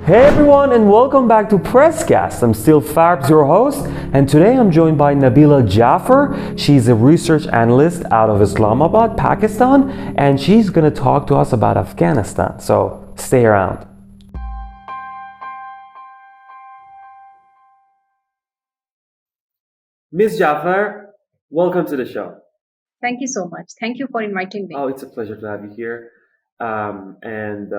Hey everyone, and welcome back to Presscast. I'm still Farbs, your host, and today I'm joined by Nabila Jaffer. She's a research analyst out of Islamabad, Pakistan, and she's going to talk to us about Afghanistan. So stay around. Ms. Jaffer, welcome to the show. Thank you so much. Thank you for inviting me. Oh, it's a pleasure to have you here. And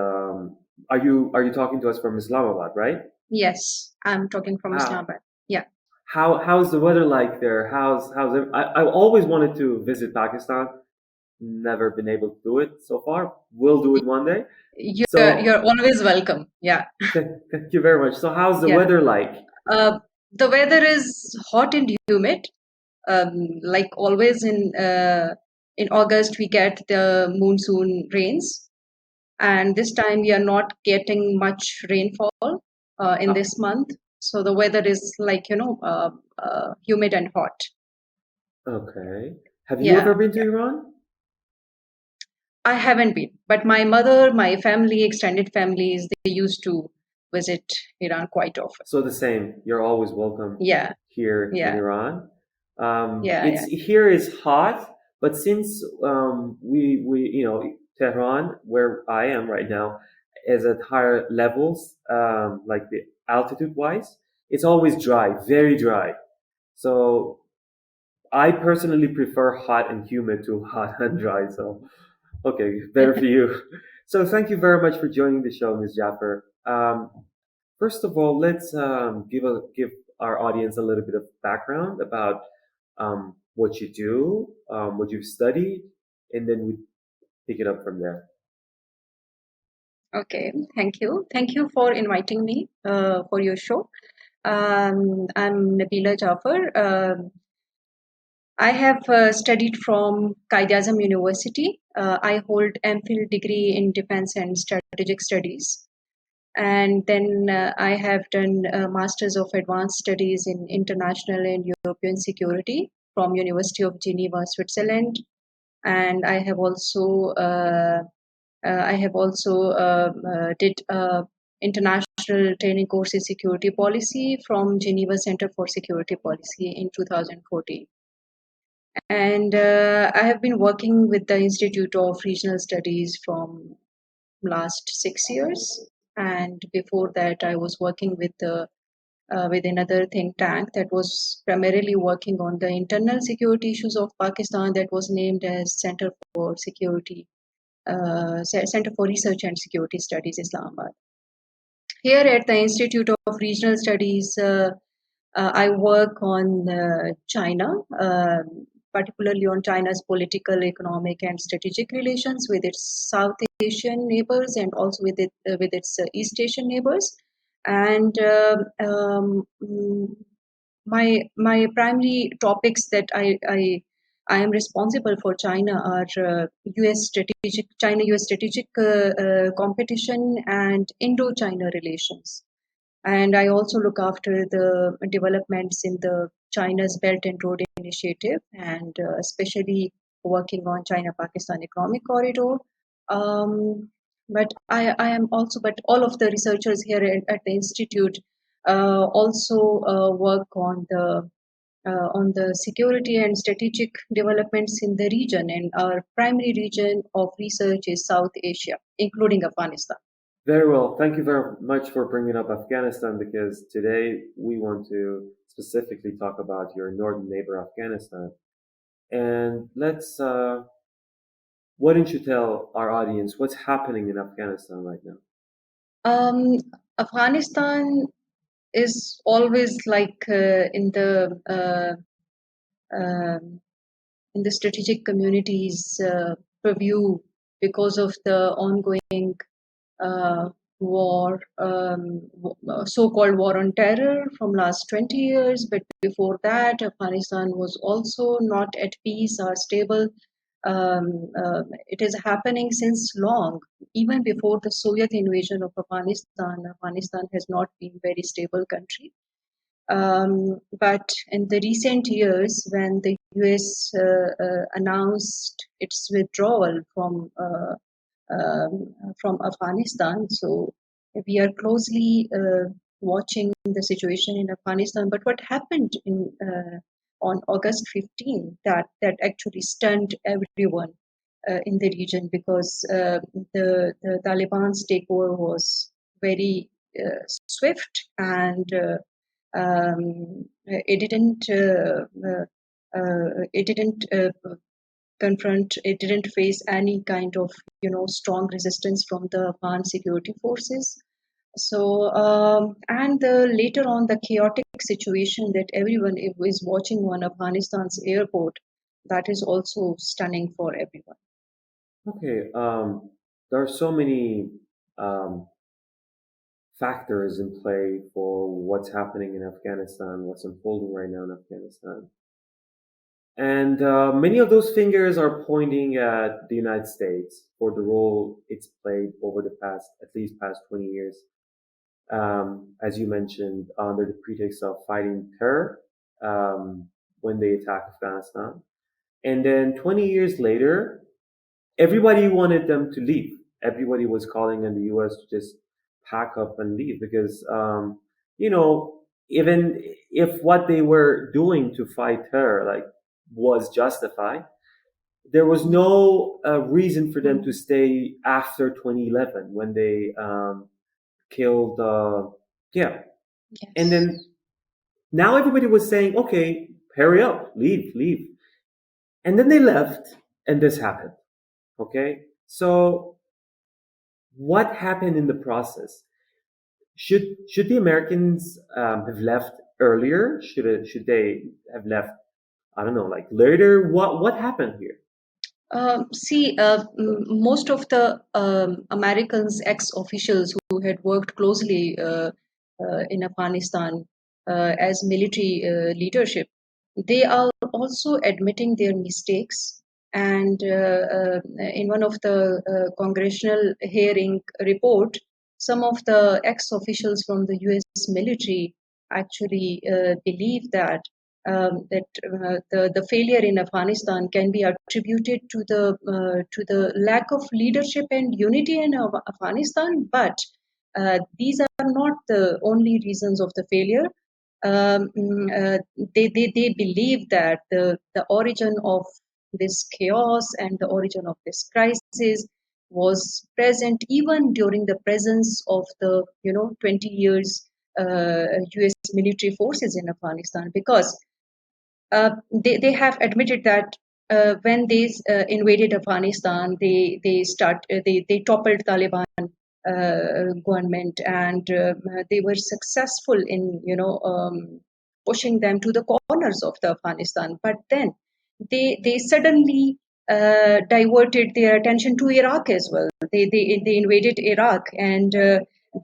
are you talking to us from Islamabad, right? Yes, I'm talking from Ah, Islamabad. Yeah. how's the weather like there? How's it? I always wanted to visit Pakistan. Never been able to do it so far. Will do it one day. You're So always welcome. Yeah. thank you very much. So how's the Yeah. weather like? Uh, the weather is hot and humid. Like always in August we get the monsoon rains, and this time we are not getting much rainfall in Uh, this month. So the weather is like humid and hot. okay. Have you Yeah. ever been to Iran? I haven't been, but my mother, my family, extended families, they used to visit Iran quite often. So the same. You're always welcome Yeah, here in yeah, Iran. yeah, It's yeah. here is hot, but since we Tehran, where I am right now, is at higher levels, like the altitude wise, it's always dry, very dry. So I personally prefer hot and humid to hot and dry. So okay, better for you. So thank you very much for joining the show, Ms. Jaffer. First of all, let's give our audience a little bit of background about what you do, what you've studied, and then we pick it up from there. Okay, thank you. Thank you for inviting me for your show. I'm Nabila Jaffer. I have studied from Qaid-e-Azam University. I hold MPhil degree in Defense and Strategic Studies. And then I have done a Masters of Advanced Studies in International and European Security from University of Geneva, Switzerland. And I have also did international training course in security policy from Geneva Center for Security Policy in 2014. And I have been working with the Institute of Regional Studies from last 6 years. And before that, I was working with another think tank that was primarily working on the internal security issues of Pakistan, that was named as Center for Research and Security Studies, Islamabad. Here at the Institute of Regional Studies, I work on China, particularly on China's political, economic, and strategic relations with its South Asian neighbors and also with its East Asian neighbors. And my primary topics that I am responsible for China are U.S. strategic competition and Indo-China relations. And I also look after the developments in the China's Belt and Road Initiative, and especially working on China-Pakistan Economic Corridor. But all of the researchers here at the institute also work on the security and strategic developments in the region. And our primary region of research is South Asia, including Afghanistan. Very well. Thank you very much for bringing up Afghanistan because today we want to specifically talk about your northern neighbor, Afghanistan. And why don't you tell our audience what's happening in Afghanistan right now? Um, Afghanistan is always like um, in the strategic community's purview because of the ongoing uh, war, so-called war on terror from last 20 years. But before that, Afghanistan was also not at peace or stable. It is happening since long. Even before the Soviet invasion of Afghanistan, Afghanistan has not been very stable country. But in the recent years, when the US announced its withdrawal from Afghanistan, so we are closely watching the situation in Afghanistan. But what happened on August 15, that actually stunned everyone in the region, because the Taliban's takeover was very swift, and it didn't confront, it didn't face any kind of strong resistance from the Afghan security forces. So and later on, the chaotic situation that everyone is watching on Afghanistan's airport, that is also stunning for everyone. Okay, there are so many um, factors in play for what's happening in Afghanistan, what's unfolding right now in Afghanistan. And many of those fingers are pointing at the United States for the role it's played over the past, at least past 20 years. As you mentioned, under the pretext of fighting terror when they attacked Afghanistan. And then 20 years later, everybody wanted them to leave. Everybody was calling on the U.S. to just pack up and leave because, you know, even if what they were doing to fight terror, like, was justified, there was no reason for them to stay after 2011 when they killed, yeah. And Yes. then now everybody was saying, okay, hurry up, leave, leave. And then they left, and this happened. Okay, so what happened in the process? Should the Americans have left earlier? Should they have left? I don't know, like later. What happened here? See, most of the Americans, ex-officials who had worked closely in Afghanistan as military leadership, they are also admitting their mistakes. And in one of the congressional hearing report, some of the ex-officials from the U.S. military actually believe that the failure in Afghanistan can be attributed to the lack of leadership and unity in Afghanistan, but these are not the only reasons of the failure. They believe that the origin of this chaos and the origin of this crisis was present even during the presence of the 20 years US military forces in Afghanistan, because they have admitted that when they invaded Afghanistan, they toppled Taliban government, and they were successful in pushing them to the corners of the Afghanistan. But then they suddenly diverted their attention to Iraq as well. They invaded Iraq, and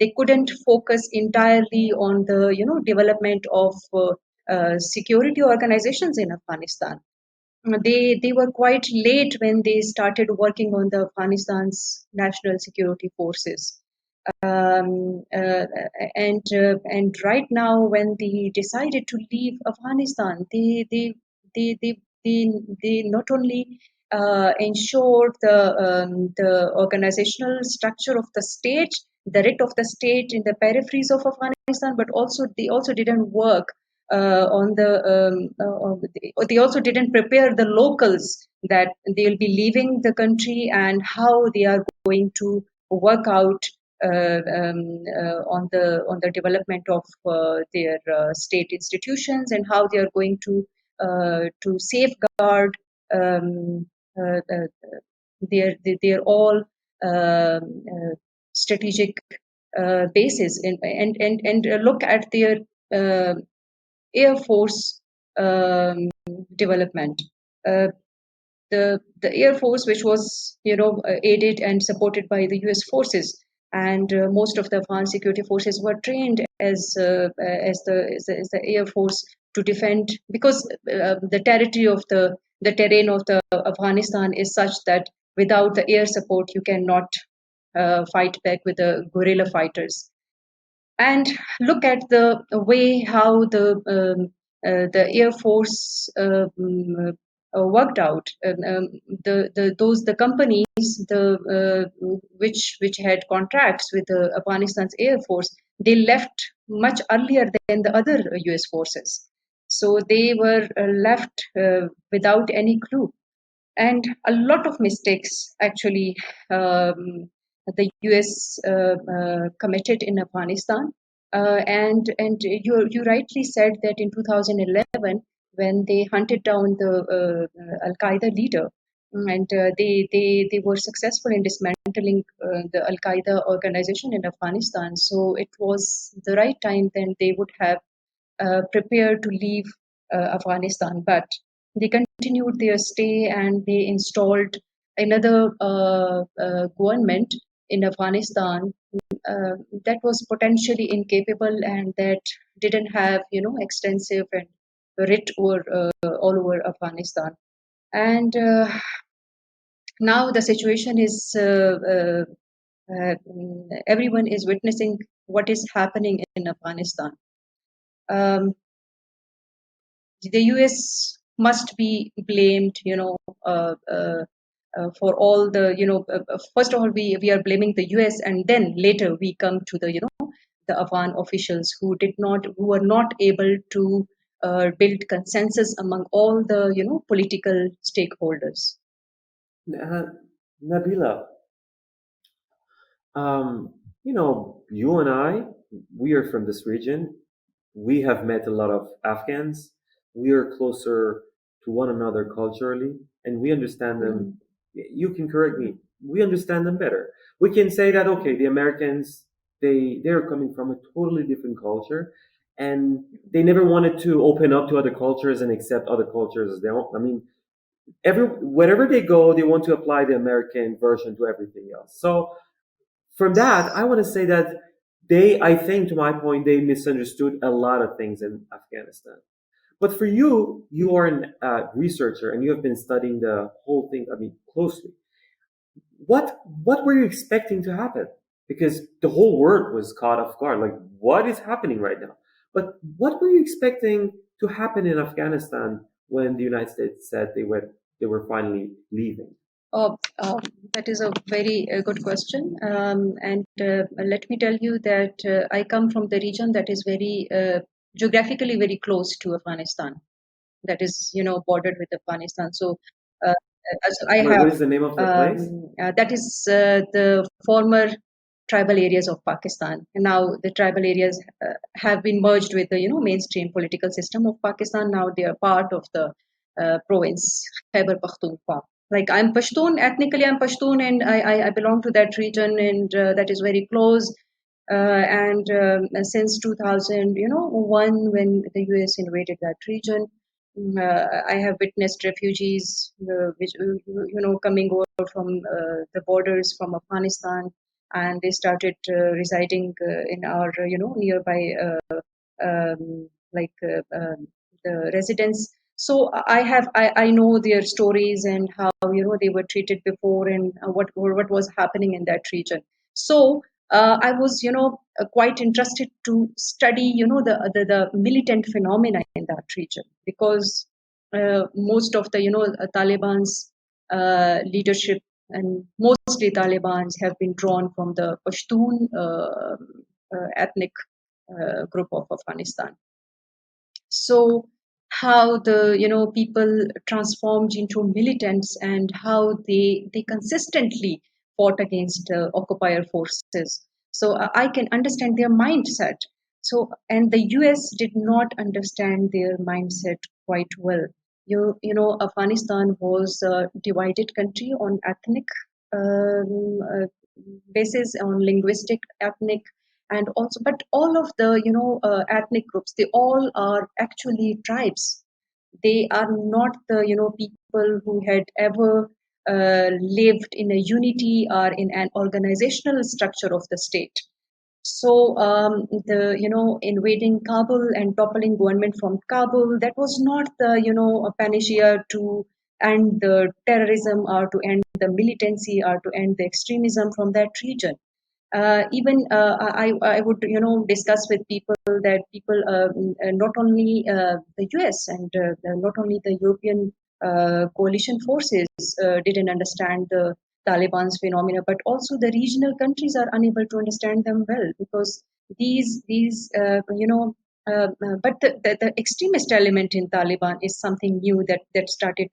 they couldn't focus entirely on the development of security organizations in Afghanistan. They were quite late when they started working on the Afghanistan's national security forces. And right now, when they decided to leave Afghanistan, they, they, they not only ensured the organizational structure of the state, the writ of the state in the peripheries of Afghanistan, but also they also didn't work on the they also didn't prepare the locals that they'll be leaving the country and how they are going to work out on the development of their state institutions, and how they are going to safeguard their all strategic bases, and look at their uh, Air Force development. Uh, the Air Force, which was aided and supported by the U.S. forces, and most of the Afghan security forces were trained as the Air Force to defend, because the territory of the terrain of the Afghanistan is such that without the air support you cannot fight back with the guerrilla fighters. And look at the way how the Air Force worked out. The companies which had contracts with Afghanistan's Air Force, they left much earlier than the other US forces. So they were left without any clue, and a lot of mistakes actually the US committed in Afghanistan. And you rightly said that in 2011, when they hunted down the Al Qaeda leader, and they were successful in dismantling the Al Qaeda organization in Afghanistan. So it was the right time then they would have prepared to leave Afghanistan, but they continued their stay and they installed another government in Afghanistan that was potentially incapable and that didn't have extensive and writ over all over Afghanistan. And now the situation is everyone is witnessing what is happening in Afghanistan. The US must be blamed, for all the, first of all, we are blaming the US, and then later we come to the Afghan officials who were not able to build consensus among all the, political stakeholders. Nabila, you and I, we are from this region. We have met a lot of Afghans. We are closer to one another culturally, and we understand them. You can correct me. We understand them better. We can say that okay, the Americans, they're coming from a totally different culture, and they never wanted to open up to other cultures and accept other cultures as their own. I mean, wherever they go, they want to apply the American version to everything else. So from that, I want to say that I think, to my point, they misunderstood a lot of things in Afghanistan. But for you, you are a researcher and you have been studying the whole thing, I mean, closely. What were you expecting to happen? Because the whole world was caught off guard. Like, what is happening right now? But what were you expecting to happen in Afghanistan when the United States said they were finally leaving? Oh, that is a very good question. And let me tell you that I come from the region that is very geographically very close to Afghanistan. That is, bordered with Afghanistan. So, I have. What is the name of the place? That is the former tribal areas of Pakistan. And now the tribal areas have been merged with the, mainstream political system of Pakistan. Now they are part of the province Khyber Pakhtunkhwa. Like I'm Pashtun, ethnically I'm Pashtun, and I belong to that region, and that is very close. And since 2001, when the US invaded that region, I have witnessed refugees, which coming over from the borders from Afghanistan, and they started residing in our nearby the residence. So I know their stories and how they were treated before and what was happening in that region. So I was quite interested to study the militant phenomena in that region, because most of the Taliban's leadership, and mostly Talibans, have been drawn from the Pashtun ethnic group of Afghanistan. So how the people transformed into militants, and how they consistently fought against occupier forces. So I can understand their mindset. So, and the US did not understand their mindset quite well. Afghanistan was a divided country on ethnic basis, on linguistic, ethnic, and also, but all of the ethnic groups, they all are actually tribes. They are not the people who had ever lived in a unity or in an organizational structure of the state. So the invading Kabul and toppling government from Kabul, that was not the a panacea to end the terrorism or to end the militancy or to end the extremism from that region. Even I would discuss with people that people not only the US and not only the European coalition forces didn't understand the Taliban's phenomena, but also the regional countries are unable to understand them well because these but the extremist element in Taliban is something new that started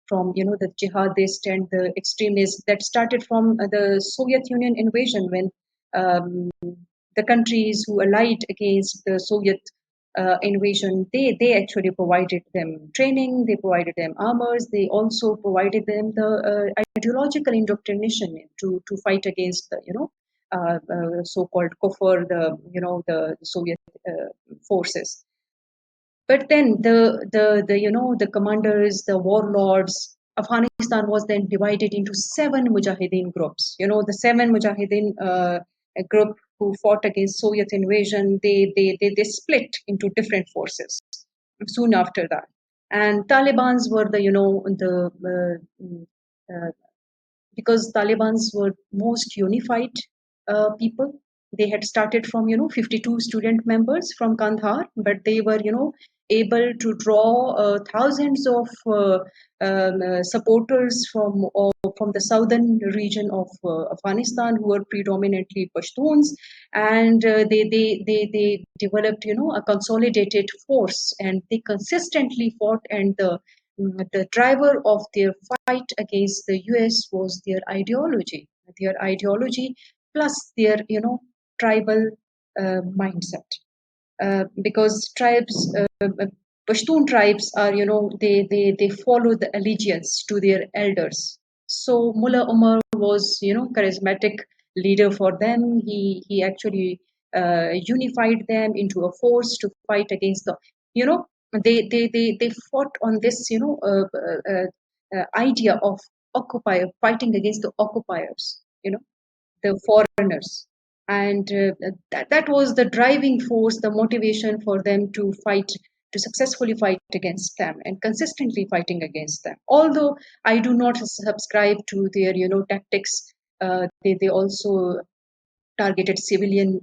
from the jihadist and the extremists that started from the Soviet Union invasion when um, the countries who allied against the Soviet invasion, they actually provided them training, they provided them armors, they also provided them the ideological indoctrination to fight against the so-called kufr, the Soviet forces. But then the commanders, the warlords, Afghanistan was then divided into seven mujahideen groups. The seven mujahideen group who fought against Soviet invasion. They split into different forces soon after that. And Taliban's were because Taliban's were most unified people. They had started from 52 student members from Kandahar, but they were able to draw thousands of supporters from the southern region of Afghanistan, who were predominantly Pashtuns, and they developed a consolidated force, and they consistently fought, and the driver of their fight against the US was their ideology plus their tribal mindset. Because Pashtun tribes are, they follow the allegiance to their elders. So Mullah Umar was, charismatic leader for them. He actually unified them into a force to fight against the, they fought on this, idea of occupier fighting against the occupiers, the foreigners, and that was the driving force, the motivation for them to successfully fight against them and consistently fighting against them. Although I do not subscribe to their tactics, they also targeted civilian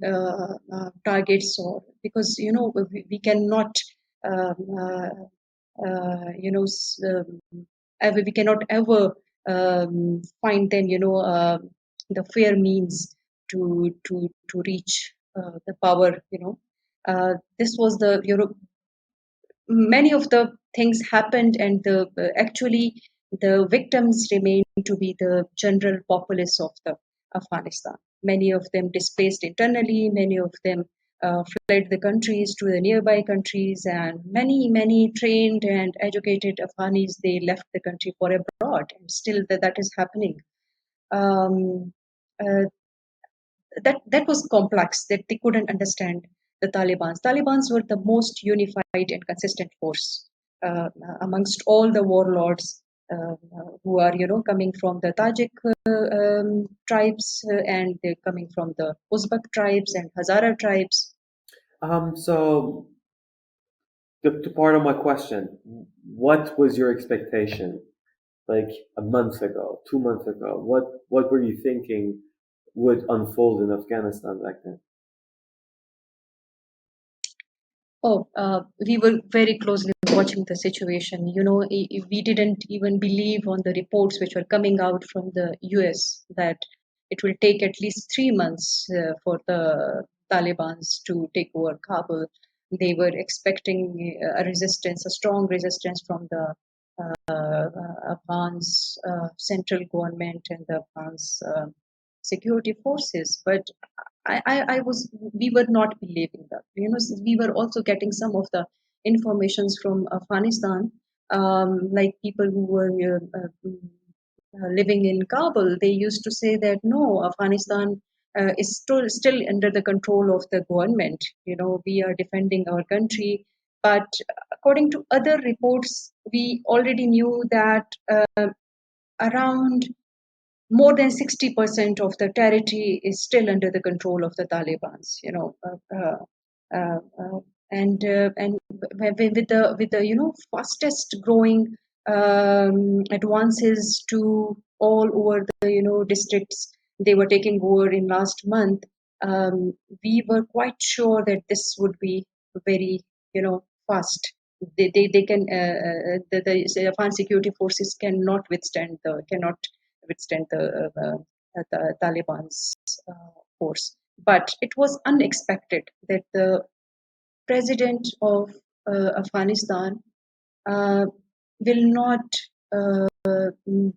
targets, or because we cannot um, ever we cannot ever find them the fair means to reach the power. This was the many of the things happened, and actually the victims remain to be the general populace of the Afghanistan. Many of them displaced internally, many of them fled the countries to the nearby countries, and many trained and educated Afghanis, they left the country for abroad, and still that is happening. um, uh, that was complex, that they couldn't understand the Taliban's. Taliban's were the most unified and consistent force amongst all the warlords who are coming from the Tajik tribes, and they're coming from the Uzbek tribes and Hazara tribes. So to part of my question, what was your expectation like a month ago, 2 months ago? What were you thinking would unfold in Afghanistan back then? Oh, we were very closely watching the situation. We didn't even believe on the reports which were coming out from the US that it will take at least 3 months for the Taliban's to take over Kabul. They were expecting a resistance, a strong resistance from the Afghan's central government and the Afghan's security forces. But we were not believing that. We were also getting some of the informations from Afghanistan, like people who were living in Kabul. They used to say that no, Afghanistan is still under the control of the government. We are defending our country. But according to other reports, we already knew that around more than 60% of the territory is still under the control of the Taliban's. Uh, uh, and with the fastest growing advances to all over the districts they were taking over in last month. We were quite sure that this would be very fast. they can the Afghan security forces cannot withstand the Taliban's force. But it was unexpected that the president of Afghanistan uh, will not uh, mm,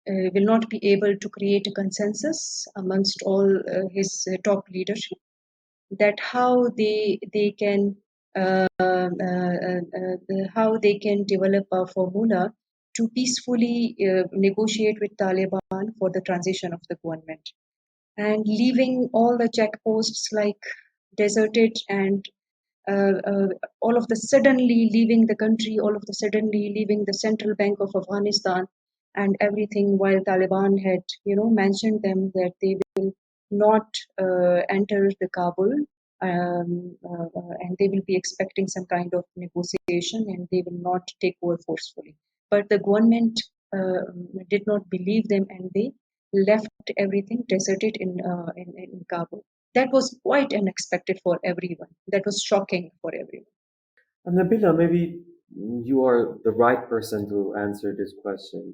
will not be able to create a consensus amongst all his top leadership, that how they can develop a formula to peacefully negotiate with Taliban for the transition of the government, and leaving all the checkposts like deserted, and uh, uh, all of the suddenly leaving the country, all of the suddenly leaving the central bank of Afghanistan and everything, while Taliban had, mentioned them that they will not enter the Kabul, and they will be expecting some kind of negotiation, and they will not take over forcefully. But the government did not believe them, and they left everything deserted in Kabul. That was quite unexpected for everyone. That was shocking for everyone. And Nabila, maybe you are the right person to answer this question.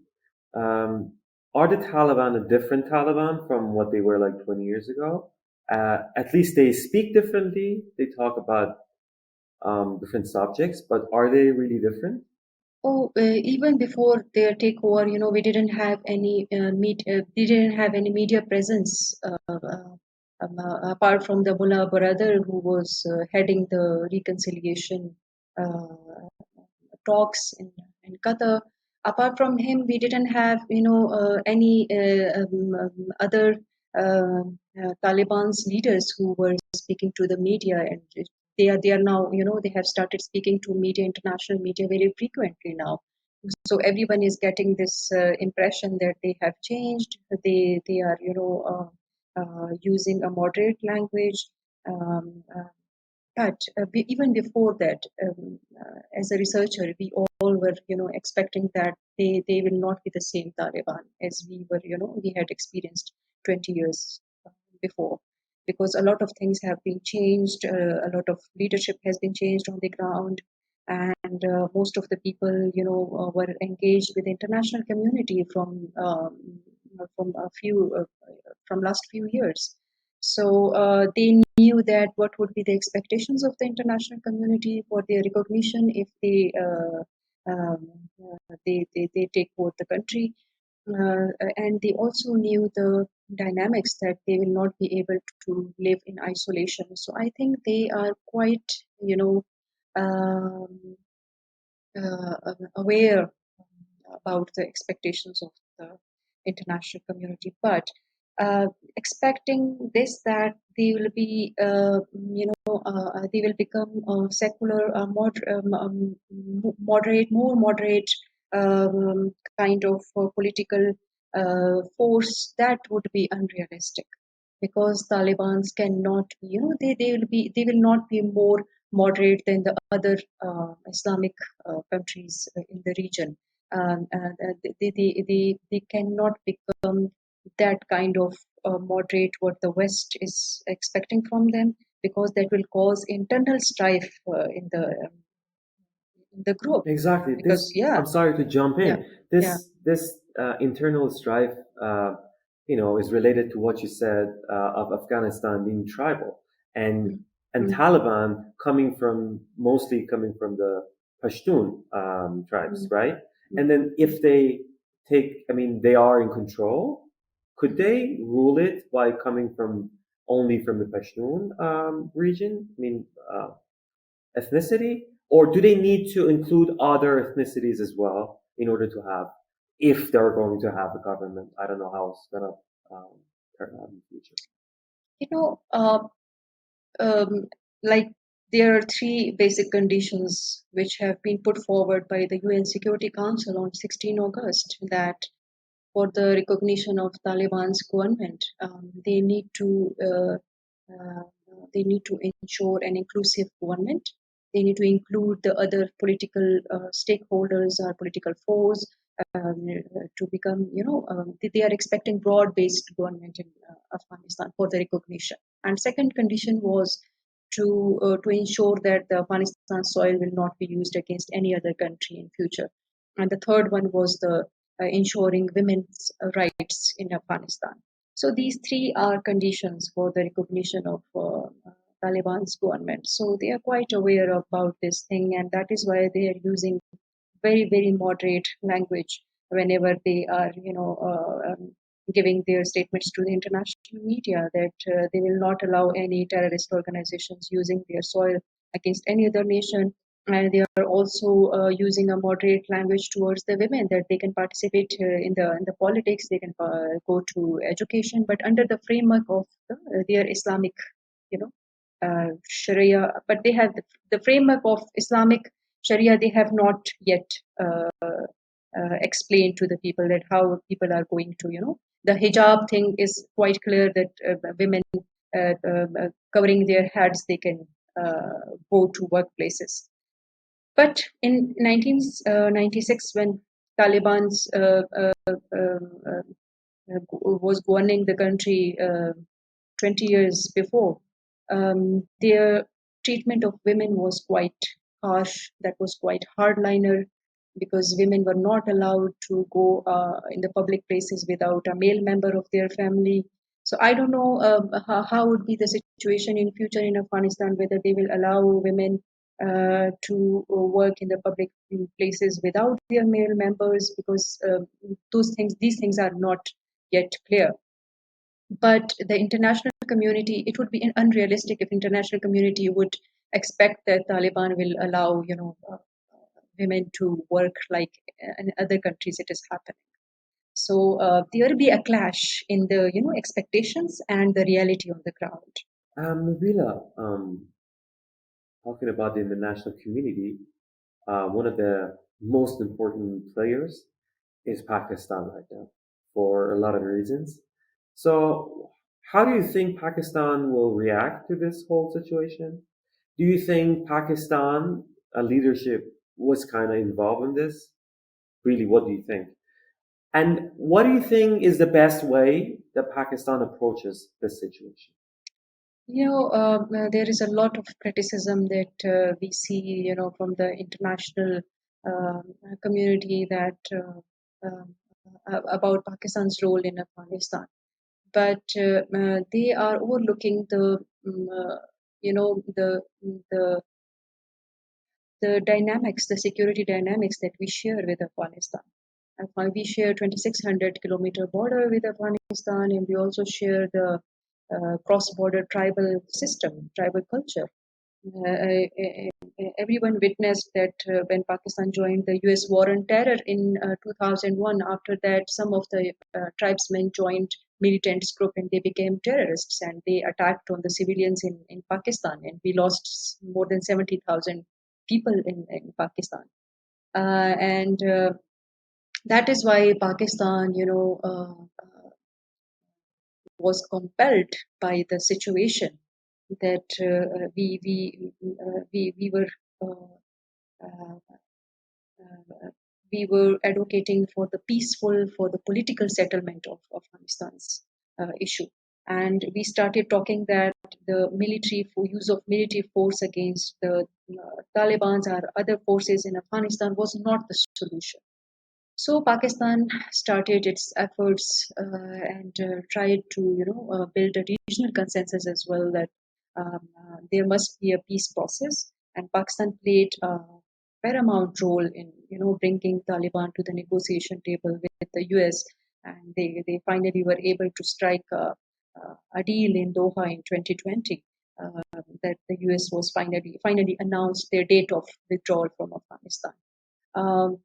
Um, are the Taliban a different Taliban from what they were like 20 years ago? At least they speak differently. They talk about different subjects, but are they really different? Oh, even before their takeover, we didn't have any we didn't have any media presence apart from the Mullah brother who was heading the reconciliation uh, talks in Qatar. Apart from him, we didn't have, any other Taliban's leaders who were speaking to the media, and they are now, they have started speaking to media, international media, very frequently now. So everyone is getting this impression that they have changed. They are, using a moderate language. But even before that, as a researcher, we all were, expecting that they will not be the same Taliban as we had experienced 20 years before, because a lot of things have been changed, a lot of leadership has been changed on the ground, and most of the people, were engaged with the international community from a few from last few years. So they knew that what would be the expectations of the international community for their recognition if um, they take over the country, and they also knew the dynamics that they will not be able to live in isolation. So I think they are quite, um, aware about the expectations of the international community, but expecting this, that they will be, they will become secular, moderate, more moderate kind of political force, that would be unrealistic, because Taliban's cannot, they will not be more moderate than the other Islamic countries in the region. They cannot become that kind of moderate what the West is expecting from them, because that will cause internal strife in the group. Exactly. Because yeah, I'm sorry to jump yeah, in. yeah. This internal strife, is related to what you said of Afghanistan being tribal, and Mm, and mm, Taliban mostly coming from the Pashtun tribes, mm, right? mm, And then if they they are in control. Could mm. they rule it by coming from only from the Pashtun region? Ethnicity, or do they need to include other ethnicities as well in order to have, if they're going to have a government? I don't know how it's gonna turn out in the future. You know, um, like there are three basic conditions which have been put forward by the UN Security Council on 16 August, that for the recognition of Taliban's government, uh, they need to ensure an inclusive government. They need to include the other political stakeholders or political force to become, they are expecting broad-based government in Afghanistan for the recognition. And second condition was to ensure that the Afghanistan soil will not be used against any other country in future. And the third one was the ensuring women's rights in Afghanistan. So these three are conditions for the recognition of Taliban's government. So they are quite aware about this thing, and that is why they are using very moderate language whenever they are giving their statements to the international media that they will not allow any terrorist organizations using their soil against any other nation, and they are also using a moderate language towards the women that they can participate in the politics, they can go to education, but under the framework of their Islamic you know Sharia, but they have the framework of Islamic Sharia. They have not yet explained to the people that how people are going to, the hijab thing is quite clear that women covering their heads, they can go to workplaces. But in 1996, when Taliban's was governing the country 20 years before, their treatment of women was quite harsh. That was quite hardliner because women were not allowed to go in the public places without a male member of their family. So I don't know how would be the situation in future in Afghanistan, whether they will allow women to work in the public places without their male members, because these things are not yet clear. But the international community, it would be unrealistic if international community would expect that Taliban will allow women to work like in other countries it is happening. So there will be a clash in the expectations and the reality on the ground. Nabila, talking about the international community, one of the most important players is Pakistan right now for a lot of reasons. So, how do you think Pakistan will react to this whole situation? Do you think Pakistan leadership was kind of involved in this? Really, what do you think? And what do you think is the best way that Pakistan approaches this situation? There is a lot of criticism that we see, from the international uh, community that about Pakistan's role in Afghanistan. But they are overlooking the the dynamics, the security dynamics that we share with Afghanistan. We share 2,600-kilometer border with Afghanistan, and we also share the cross-border tribal system, tribal culture. Everyone witnessed that when Pakistan joined the U.S. war on terror in 2001. After that, some of the tribesmen joined militants group and they became terrorists and they attacked on the civilians in Pakistan, and we lost more than 70,000 people in Pakistan. And that is why Pakistan, was compelled by the situation that we were uh, we were advocating for the peaceful, for the political settlement of Afghanistan's issue. And we started talking that the use of military force against the Taliban's or other forces in Afghanistan was not the solution. So Pakistan started its efforts and tried to, build a regional consensus as well that there must be a peace process, and Pakistan played a paramount role in, bringing Taliban to the negotiation table with the U.S. And they finally were able to strike a deal in Doha in 2020. That the U.S. was finally announced their date of withdrawal from Afghanistan.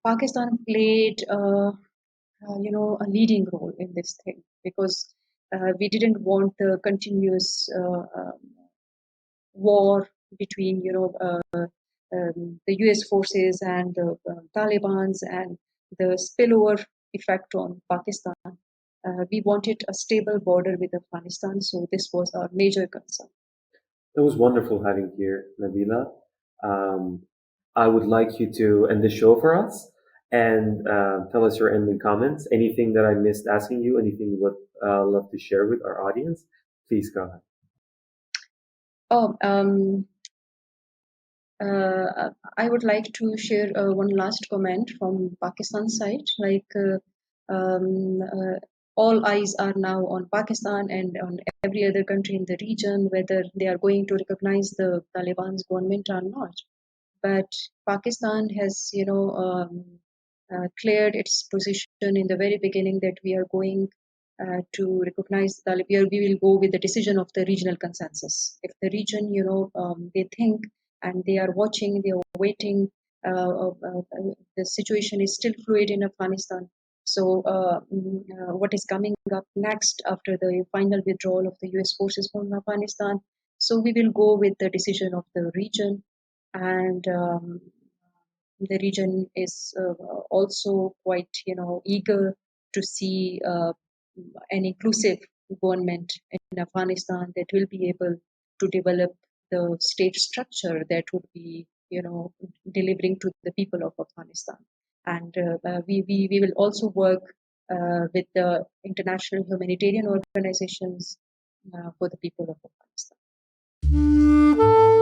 Pakistan played, a leading role in this thing because we didn't want the continuous war between, the U.S. forces and the Taliban's and the spillover effect on Pakistan. We wanted a stable border with Afghanistan, so this was our major concern. It was wonderful having you here, Nabila. Um, I would like you to end the show for us and tell us your ending comments. Anything that I missed asking you, anything you would love to share with our audience, please go ahead. Oh, I would like to share one last comment from Pakistan side. Um, uh, all eyes are now on Pakistan and on every other country in the region, whether they are going to recognize the Taliban's government or not. But Pakistan has, cleared its position in the very beginning that we are going to recognize Taliban. We will go with the decision of the regional consensus. If the region, they think and they are watching, they are waiting. The situation is still fluid in Afghanistan. So, what is coming up next after the final withdrawal of the US forces from Afghanistan? So, we will go with the decision of the region, and the region is also quite, eager to see an inclusive government in Afghanistan that will be able to develop the state structure that would be, delivering to the people of Afghanistan. And we will also work with the international humanitarian organizations for the people of Afghanistan.